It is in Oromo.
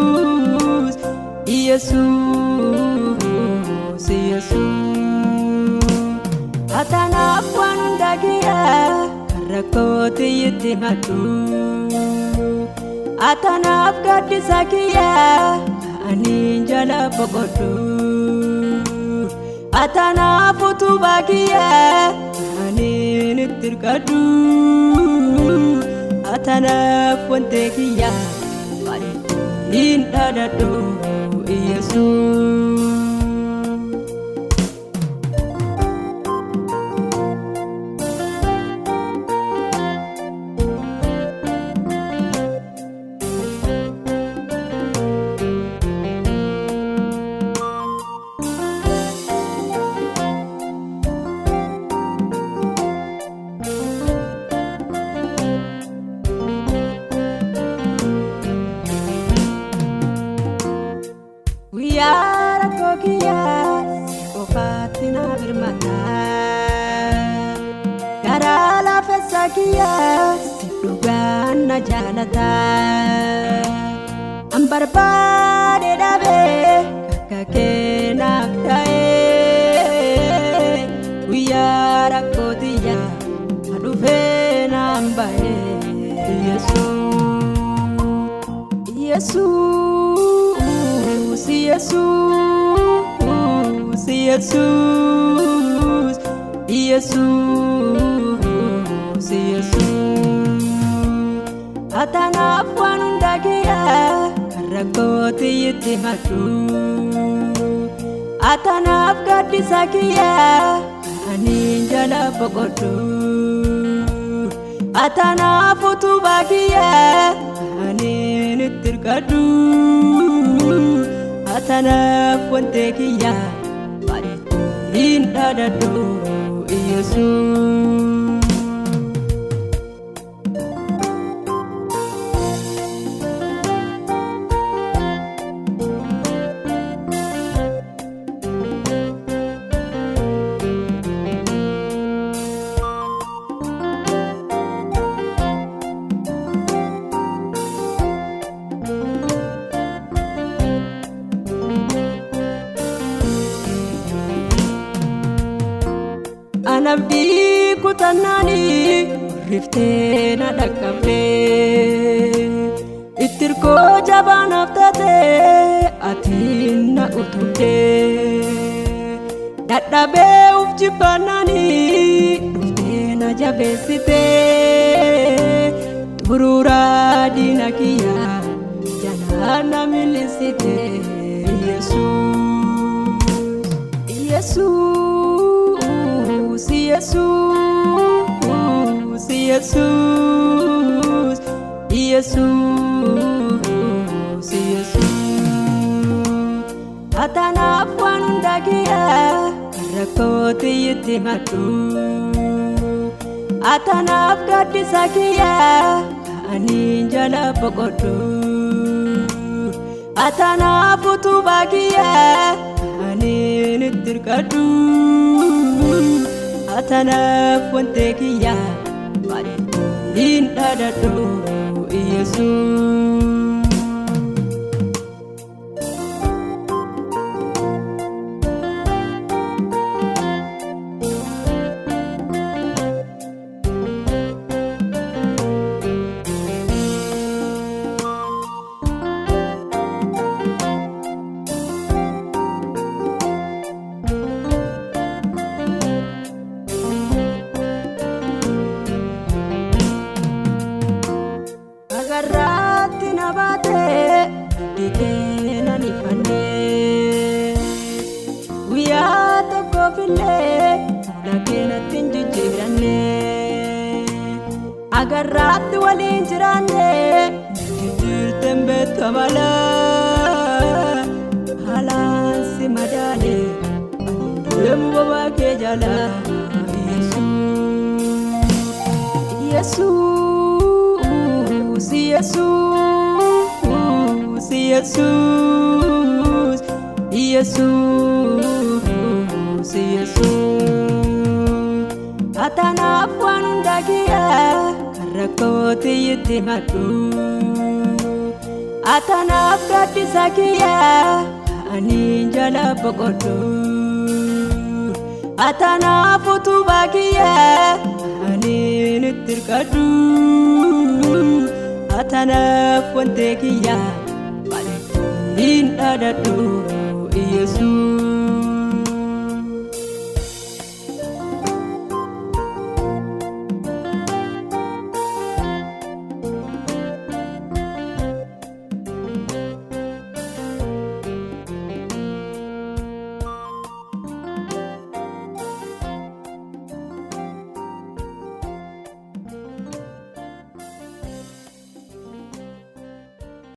Jesus, Jesus, Jesus. Atanaaf waan hundagiyaa rakkooti itti madu. Atanaaf gaaddisa kiyyaa ani jala boqodhu. Atanaaf utubaa kiyyaa ani itti hirkadhu. Atanaaf wante kiyyaa baay'een dhaadhadhu Yesuus. Guyyaa rakkoo kiyyaa qofaatti na birmata. Garaa laafessa kiyyaa si dhugaan na jaalata. An barbaade dhabee akka kee naaf ta'ee. Guyyaa rakkoo tiyyaa na dhufee naan bahee. Yesuus, Jesus, Jesus, Jesus, Jesus. Atanaaf waan hundagiyaa rakkooti itti madu. Atanaaf gaaddisa kiyyaa ani jala boqodhu. Atanaaf utubaa kiyyaa ani itti hirkadhu. Atanaaf wante kiyyaa baay'een dhaadhadhu Yesuus. Anabdii kutannani riftee na dhaqqabdee. Ittirkoo jabaan haftatee atiin na utubdee. Dadhabee uf jibbannani dhuftee na jabeessitee. Buruuraa diina kiyyaa jalaa na milisitee. Yesuus, Jesus, Jesus, Jesus, Jesus. Atanaaf waan hundagiyaa rakkooti itti madu. Atanaaf gaaddisa kiyyaa ani jala boqodhu. Atanaaf utubaa kiyyaa ani itti hirkadhu. Atanaaf wante kiyyaa baay'een dhaadhadhu Yesuus. Agarraatti na baatee dhiitee na nifannee. Guyyaa tokkoofillee dhagee natti hin jijjiirannee. Agarraatti waliin jiraannee jijjiirteen beekta malaa. Haalaan si madaalee deemu bobaa kee jalaa. Yesuus, Jesus, Jesus, Jesus, Jesus. Atanaaf waan hundagiyaa rakkooti itti maddu atanaaf gaddisa kiyya ani jala boqoddu atanaaf utubaa kiyya ani itti hirkadhu atanaaf wante kiyya maaliin dhadhadhu Yesuus